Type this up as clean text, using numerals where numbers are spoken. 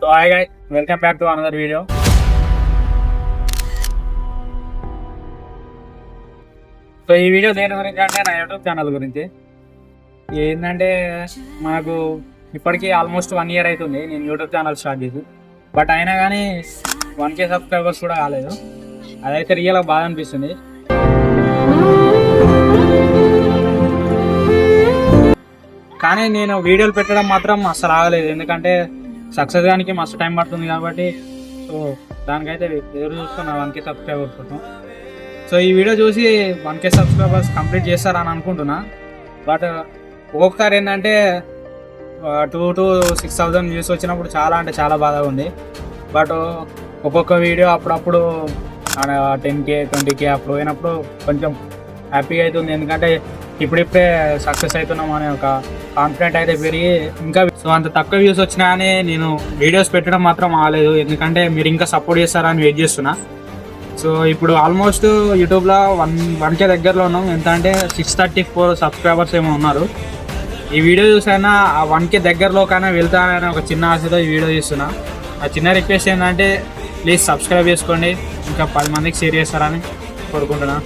So hi guys, welcome back to another video. So ఈ video దేని గురించి అంటే నా యూట్యూబ్ ఛానల్ గురించి. ఏంటంటే మనకు ఇప్పటికీ ఆల్మోస్ట్ 1 year అవుతుంది నేను యూట్యూబ్ ఛానల్ స్టార్ట్ చేసి. బట్ అయినా కానీ 1K సబ్స్క్రైబర్స్ కూడా కాలేదు. అదైతే రియల్గా బాధ అనిపిస్తుంది. కానీ నేను వీడియోలు పెట్టడం మాత్రం అస్సలు ఆగలేదు, ఎందుకంటే సక్సెస్ దానికి మస్తు టైం పడుతుంది కాబట్టి. సో దానికైతే ఎదురు చూస్తున్నా 1K సబ్స్క్రైబర్స్ కోసం. సో ఈ వీడియో చూసి 1K సబ్స్క్రైబర్స్ కంప్లీట్ చేస్తారని అనుకుంటున్నా. బట్ ఒక్కొక్కసారి ఏంటంటే 2,000 to 6,000 వ్యూస్ వచ్చినప్పుడు చాలా అంటే చాలా బాధగా ఉంది. బట్ ఒక్కొక్క వీడియో అప్పుడప్పుడు 10K 20K అప్పుడు పోయినప్పుడు కొంచెం హ్యాపీగా అవుతుంది, ఎందుకంటే ఇప్పుడిప్పుడే సక్సెస్ అవుతున్నాం అనే ఒక కాన్ఫిడెంట్ అయితే పెరిగి ఇంకా. సో అంత తక్కువ వ్యూస్ వచ్చినా కానీ నేను వీడియోస్ పెట్టడం మాత్రం ఆగలేదు, ఎందుకంటే మీరు ఇంకా సపోర్ట్ చేస్తారని వెయిట్ చేస్తున్నా. సో ఇప్పుడు ఆల్మోస్ట్ యూట్యూబ్లో 1K దగ్గరలో ఉన్నాం. ఎంత అంటే 634 సబ్స్క్రైబర్స్ ఏమో ఉన్నారు. ఈ వీడియో చూసైనా ఆ 1K దగ్గరలోకైనా వెళ్తానని ఒక చిన్న ఆశతో ఈ వీడియో చేస్తున్నా. ఆ చిన్న రిక్వెస్ట్ ఏంటంటే ప్లీజ్ సబ్స్క్రైబ్ చేసుకోండి, ఇంకా 10 మందికి షేర్ చేస్తారని కోరుకుంటున్నా.